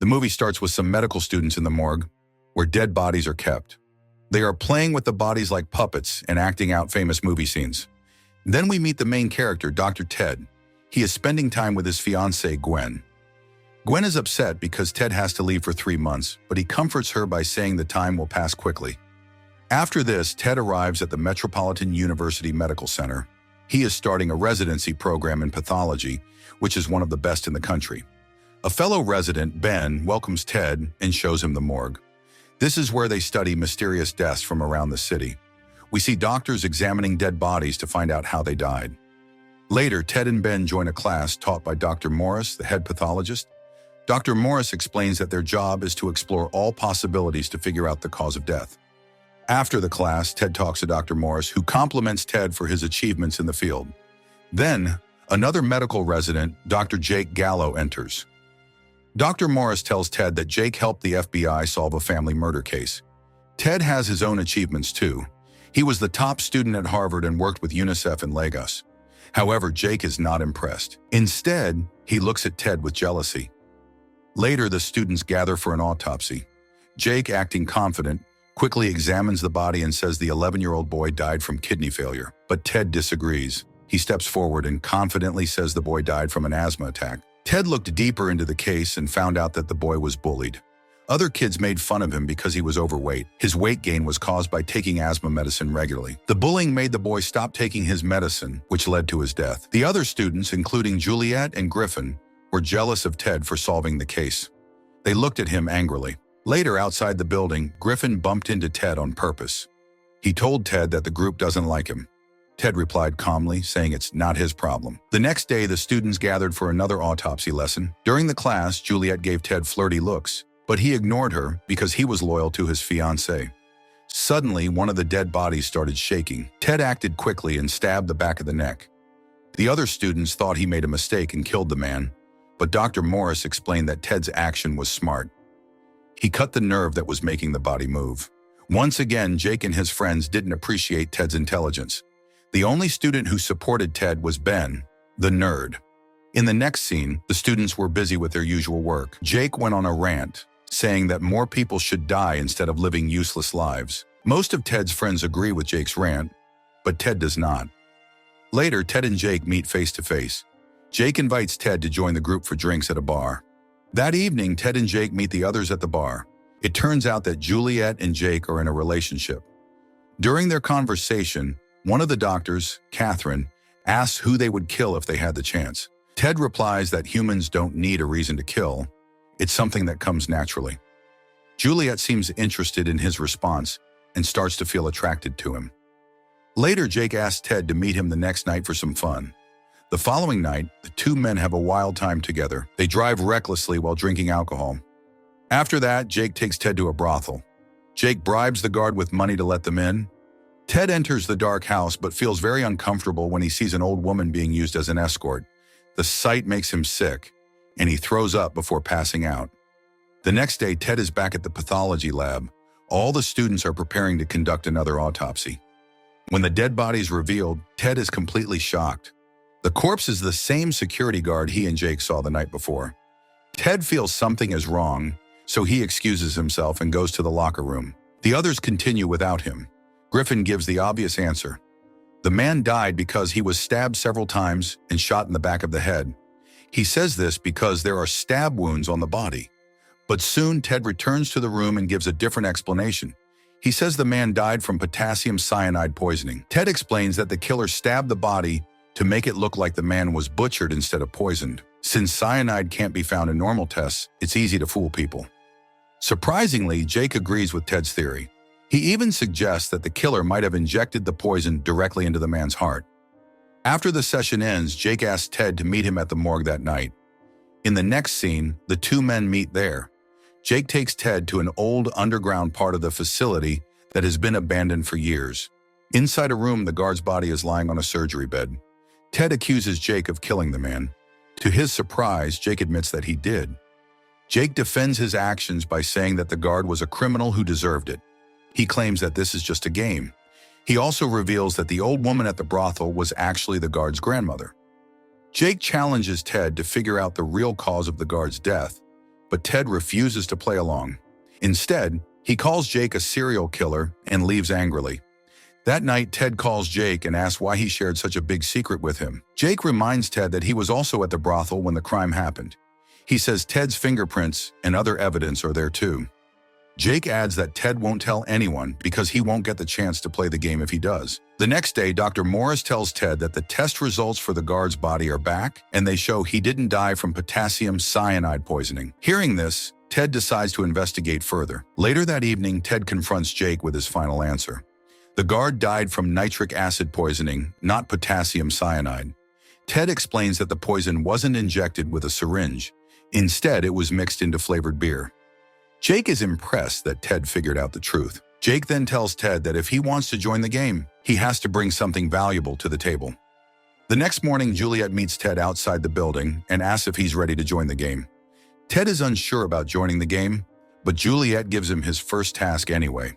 The movie starts with some medical students in the morgue, where dead bodies are kept. They are playing with the bodies like puppets and acting out famous movie scenes. Then we meet the main character, Dr. Ted. He is spending time with his fiancée, Gwen. Gwen is upset because Ted has to leave for 3 months, but he comforts her by saying the time will pass quickly. After this, Ted arrives at the Metropolitan University Medical Center. He is starting a residency program in pathology, which is one of the best in the country. A fellow resident, Ben, welcomes Ted and shows him the morgue. This is where they study mysterious deaths from around the city. We see doctors examining dead bodies to find out how they died. Later, Ted and Ben join a class taught by Dr. Morris, the head pathologist. Dr. Morris explains that their job is to explore all possibilities to figure out the cause of death. After the class, Ted talks to Dr. Morris, who compliments Ted for his achievements in the field. Then, another medical resident, Dr. Jake Gallo, enters. Dr. Morris tells Ted that Jake helped the FBI solve a family murder case. Ted has his own achievements too. He was the top student at Harvard and worked with UNICEF in Lagos. However, Jake is not impressed. Instead, he looks at Ted with jealousy. Later, the students gather for an autopsy. Jake, acting confident, quickly examines the body and says the 11-year-old boy died from kidney failure. But Ted disagrees. He steps forward and confidently says the boy died from an asthma attack. Ted looked deeper into the case and found out that the boy was bullied. Other kids made fun of him because he was overweight. His weight gain was caused by taking asthma medicine regularly. The bullying made the boy stop taking his medicine, which led to his death. The other students, including Juliet and Griffin, were jealous of Ted for solving the case. They looked at him angrily. Later, outside the building, Griffin bumped into Ted on purpose. He told Ted that the group doesn't like him. Ted replied calmly, saying it's not his problem. The next day, the students gathered for another autopsy lesson. During the class, Juliet gave Ted flirty looks, but he ignored her because he was loyal to his fiancée. Suddenly, one of the dead bodies started shaking. Ted acted quickly and stabbed the back of the neck. The other students thought he made a mistake and killed the man, but Dr. Morris explained that Ted's action was smart. He cut the nerve that was making the body move. Once again, Jake and his friends didn't appreciate Ted's intelligence. The only student who supported Ted was Ben, the nerd. In the next scene, the students were busy with their usual work. Jake went on a rant, saying that more people should die instead of living useless lives. Most of Ted's friends agree with Jake's rant, but Ted does not. Later, Ted and Jake meet face to face. Jake invites Ted to join the group for drinks at a bar. That evening, Ted and Jake meet the others at the bar. It turns out that Juliet and Jake are in a relationship. During their conversation, one of the doctors, Catherine, asks who they would kill if they had the chance. Ted replies that humans don't need a reason to kill. It's something that comes naturally. Juliet seems interested in his response and starts to feel attracted to him. Later, Jake asks Ted to meet him the next night for some fun. The following night, the two men have a wild time together. They drive recklessly while drinking alcohol. After that, Jake takes Ted to a brothel. Jake bribes the guard with money to let them in. Ted enters the dark house but feels very uncomfortable when he sees an old woman being used as an escort. The sight makes him sick, and he throws up before passing out. The next day, Ted is back at the pathology lab. All the students are preparing to conduct another autopsy. When the dead body is revealed, Ted is completely shocked. The corpse is the same security guard he and Jake saw the night before. Ted feels something is wrong, so he excuses himself and goes to the locker room. The others continue without him. Griffin gives the obvious answer. The man died because he was stabbed several times and shot in the back of the head. He says this because there are stab wounds on the body. But soon, Ted returns to the room and gives a different explanation. He says the man died from potassium cyanide poisoning. Ted explains that the killer stabbed the body to make it look like the man was butchered instead of poisoned. Since cyanide can't be found in normal tests, it's easy to fool people. Surprisingly, Jake agrees with Ted's theory. He even suggests that the killer might have injected the poison directly into the man's heart. After the session ends, Jake asks Ted to meet him at the morgue that night. In the next scene, the two men meet there. Jake takes Ted to an old underground part of the facility that has been abandoned for years. Inside a room, the guard's body is lying on a surgery bed. Ted accuses Jake of killing the man. To his surprise, Jake admits that he did. Jake defends his actions by saying that the guard was a criminal who deserved it. He claims that this is just a game. He also reveals that the old woman at the brothel was actually the guard's grandmother. Jake challenges Ted to figure out the real cause of the guard's death, but Ted refuses to play along. Instead, he calls Jake a serial killer and leaves angrily. That night, Ted calls Jake and asks why he shared such a big secret with him. Jake reminds Ted that he was also at the brothel when the crime happened. He says Ted's fingerprints and other evidence are there too. Jake adds that Ted won't tell anyone because he won't get the chance to play the game if he does. The next day, Dr. Morris tells Ted that the test results for the guard's body are back and they show he didn't die from potassium cyanide poisoning. Hearing this, Ted decides to investigate further. Later that evening, Ted confronts Jake with his final answer. The guard died from nitric acid poisoning, not potassium cyanide. Ted explains that the poison wasn't injected with a syringe. Instead, it was mixed into flavored beer. Jake is impressed that Ted figured out the truth. Jake then tells Ted that if he wants to join the game, he has to bring something valuable to the table. The next morning, Juliet meets Ted outside the building and asks if he's ready to join the game. Ted is unsure about joining the game, but Juliet gives him his first task anyway.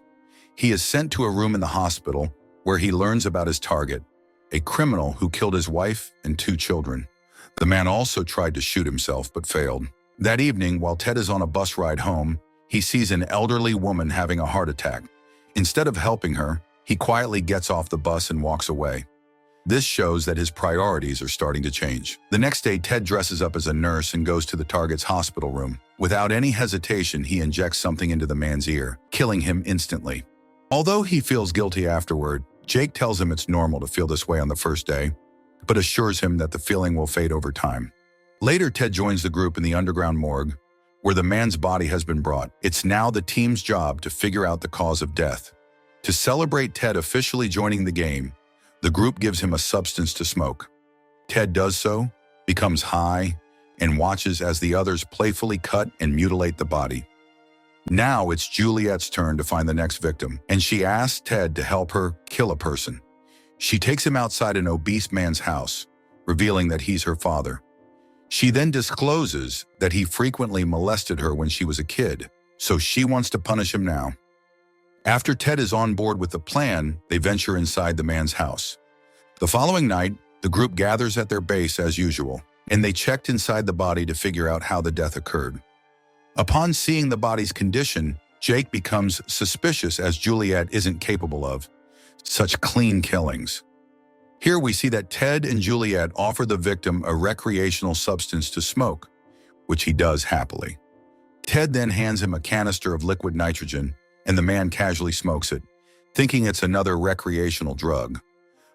He is sent to a room in the hospital where he learns about his target, a criminal who killed his wife and 2 children. The man also tried to shoot himself but failed. That evening, while Ted is on a bus ride home, he sees an elderly woman having a heart attack. Instead of helping her, he quietly gets off the bus and walks away. This shows that his priorities are starting to change. The next day, Ted dresses up as a nurse and goes to the target's hospital room. Without any hesitation, he injects something into the man's ear, killing him instantly. Although he feels guilty afterward, Jake tells him it's normal to feel this way on the first day, but assures him that the feeling will fade over time. Later, Ted joins the group in the underground morgue, where the man's body has been brought. It's now the team's job to figure out the cause of death. To celebrate Ted officially joining the game, the group gives him a substance to smoke. Ted does so, becomes high, and watches as the others playfully cut and mutilate the body. Now it's Juliet's turn to find the next victim, and she asks Ted to help her kill a person. She takes him outside an obese man's house, revealing that he's her father. She then discloses that he frequently molested her when she was a kid, so she wants to punish him now. After Ted is on board with the plan, they venture inside the man's house. The following night, the group gathers at their base as usual, and they checked inside the body to figure out how the death occurred. Upon seeing the body's condition, Jake becomes suspicious as Juliet isn't capable of such clean killings. Here we see that Ted and Juliet offer the victim a recreational substance to smoke, which he does happily. Ted then hands him a canister of liquid nitrogen, and the man casually smokes it, thinking it's another recreational drug.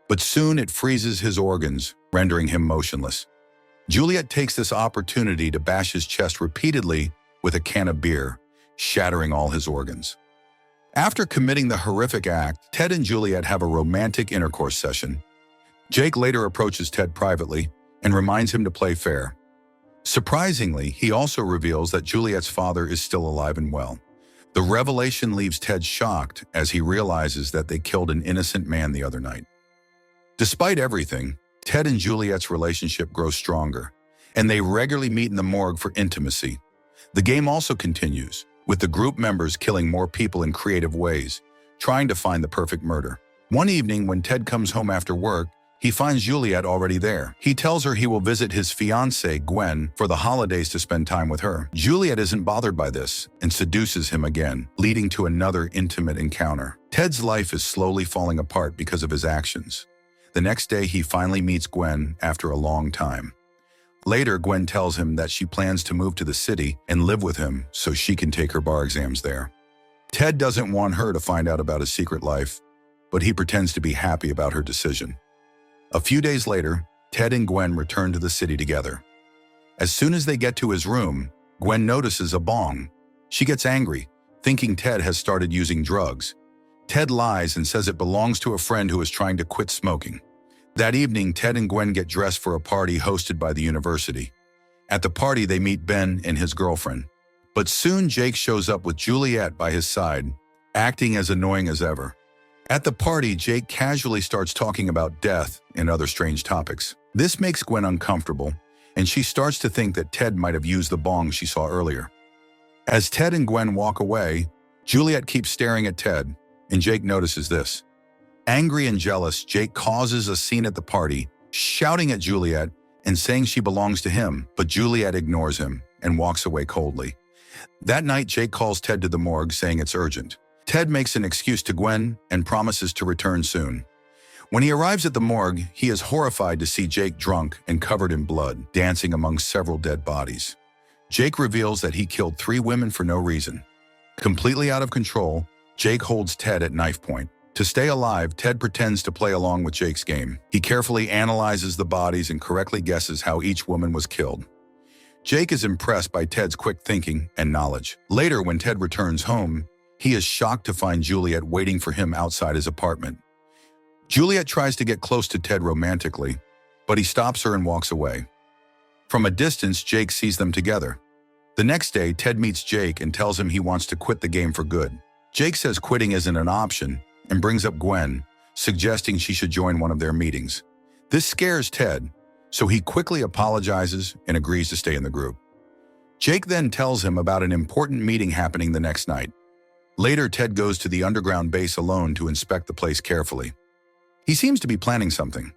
But soon it freezes his organs, rendering him motionless. Juliet takes this opportunity to bash his chest repeatedly with a can of beer, shattering all his organs. After committing the horrific act, Ted and Juliet have a romantic intercourse session. Jake later approaches Ted privately and reminds him to play fair. Surprisingly, he also reveals that Juliet's father is still alive and well. The revelation leaves Ted shocked as he realizes that they killed an innocent man the other night. Despite everything, Ted and Juliet's relationship grows stronger, and they regularly meet in the morgue for intimacy. The game also continues, with the group members killing more people in creative ways, trying to find the perfect murder. One evening, when Ted comes home after work, he finds Juliet already there. He tells her he will visit his fiancée, Gwen, for the holidays to spend time with her. Juliet isn't bothered by this and seduces him again, leading to another intimate encounter. Ted's life is slowly falling apart because of his actions. The next day, he finally meets Gwen after a long time. Later, Gwen tells him that she plans to move to the city and live with him so she can take her bar exams there. Ted doesn't want her to find out about his secret life, but he pretends to be happy about her decision. A few days later, Ted and Gwen return to the city together. As soon as they get to his room, Gwen notices a bong. She gets angry, thinking Ted has started using drugs. Ted lies and says it belongs to a friend who is trying to quit smoking. That evening, Ted and Gwen get dressed for a party hosted by the university. At the party, they meet Ben and his girlfriend. But soon, Jake shows up with Juliet by his side, acting as annoying as ever. At the party, Jake casually starts talking about death and other strange topics. This makes Gwen uncomfortable, and she starts to think that Ted might have used the bong she saw earlier. As Ted and Gwen walk away, Juliet keeps staring at Ted, and Jake notices this. Angry and jealous, Jake causes a scene at the party, shouting at Juliet and saying she belongs to him, but Juliet ignores him and walks away coldly. That night, Jake calls Ted to the morgue saying it's urgent. Ted makes an excuse to Gwen and promises to return soon. When he arrives at the morgue, he is horrified to see Jake drunk and covered in blood, dancing among several dead bodies. Jake reveals that he killed 3 women for no reason. Completely out of control, Jake holds Ted at knife point. To stay alive, Ted pretends to play along with Jake's game. He carefully analyzes the bodies and correctly guesses how each woman was killed. Jake is impressed by Ted's quick thinking and knowledge. Later, when Ted returns home, he is shocked to find Juliet waiting for him outside his apartment. Juliet tries to get close to Ted romantically, but he stops her and walks away. From a distance, Jake sees them together. The next day, Ted meets Jake and tells him he wants to quit the game for good. Jake says quitting isn't an option and brings up Gwen, suggesting she should join one of their meetings. This scares Ted, so he quickly apologizes and agrees to stay in the group. Jake then tells him about an important meeting happening the next night. Later, Ted goes to the underground base alone to inspect the place carefully. He seems to be planning something.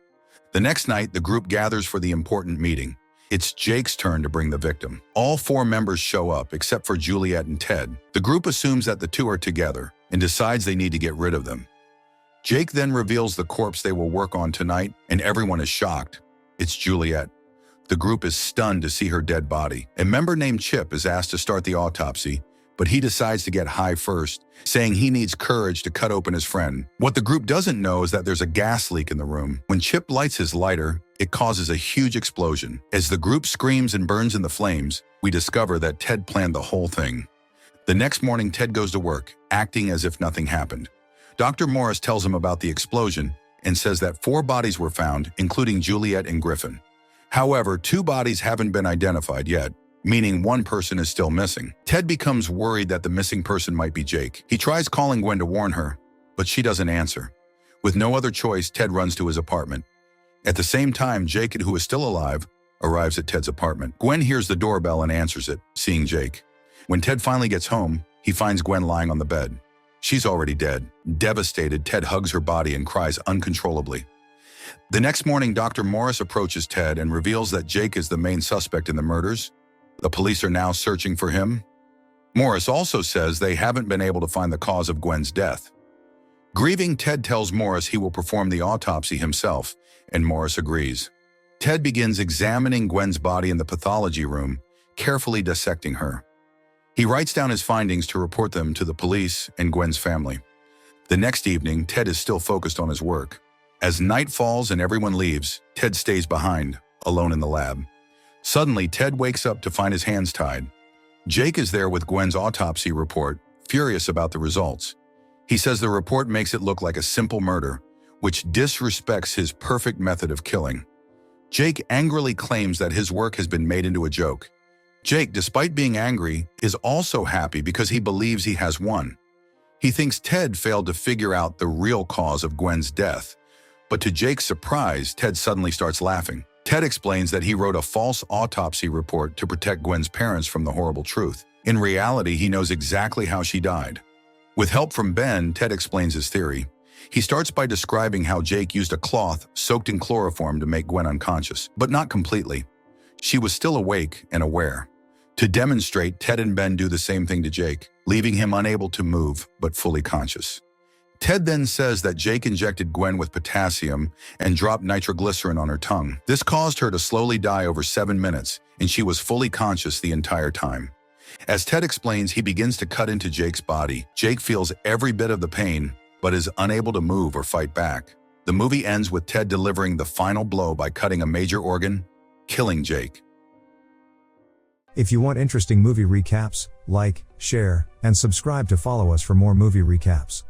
The next night, the group gathers for the important meeting. It's Jake's turn to bring the victim. All 4 members show up, except for Juliet and Ted. The group assumes that the 2 are together and decides they need to get rid of them. Jake then reveals the corpse they will work on tonight, and everyone is shocked. It's Juliet. The group is stunned to see her dead body. A member named Chip is asked to start the autopsy, but he decides to get high first, saying he needs courage to cut open his friend. What the group doesn't know is that there's a gas leak in the room. When Chip lights his lighter, it causes a huge explosion. As the group screams and burns in the flames, we discover that Ted planned the whole thing. The next morning, Ted goes to work, acting as if nothing happened. Dr. Morris tells him about the explosion and says that 4 bodies were found, including Juliet and Griffin. However, 2 bodies haven't been identified yet, meaning 1 person is still missing. Ted becomes worried that the missing person might be Jake. He tries calling Gwen to warn her, but she doesn't answer. With no other choice, Ted runs to his apartment. At the same time, Jake, who is still alive, arrives at Ted's apartment. Gwen hears the doorbell and answers it, seeing Jake. When Ted finally gets home, he finds Gwen lying on the bed. She's already dead. Devastated, Ted hugs her body and cries uncontrollably. The next morning, Dr. Morris approaches Ted and reveals that Jake is the main suspect in the murders. The police are now searching for him. Morris also says they haven't been able to find the cause of Gwen's death. Grieving, Ted tells Morris he will perform the autopsy himself, and Morris agrees. Ted begins examining Gwen's body in the pathology room, carefully dissecting her. He writes down his findings to report them to the police and Gwen's family. The next evening, Ted is still focused on his work. As night falls and everyone leaves, Ted stays behind, alone in the lab. Suddenly, Ted wakes up to find his hands tied. Jake is there with Gwen's autopsy report, furious about the results. He says the report makes it look like a simple murder, which disrespects his perfect method of killing. Jake angrily claims that his work has been made into a joke. Jake, despite being angry, is also happy because he believes he has won. He thinks Ted failed to figure out the real cause of Gwen's death, but to Jake's surprise, Ted suddenly starts laughing. Ted explains that he wrote a false autopsy report to protect Gwen's parents from the horrible truth. In reality, he knows exactly how she died. With help from Ben, Ted explains his theory. He starts by describing how Jake used a cloth soaked in chloroform to make Gwen unconscious, but not completely. She was still awake and aware. To demonstrate, Ted and Ben do the same thing to Jake, leaving him unable to move but fully conscious. Ted then says that Jake injected Gwen with potassium and dropped nitroglycerin on her tongue. This caused her to slowly die over 7 minutes, and she was fully conscious the entire time. As Ted explains, he begins to cut into Jake's body. Jake feels every bit of the pain, but is unable to move or fight back. The movie ends with Ted delivering the final blow by cutting a major organ, killing Jake. If you want interesting movie recaps, like, share, and subscribe to follow us for more movie recaps.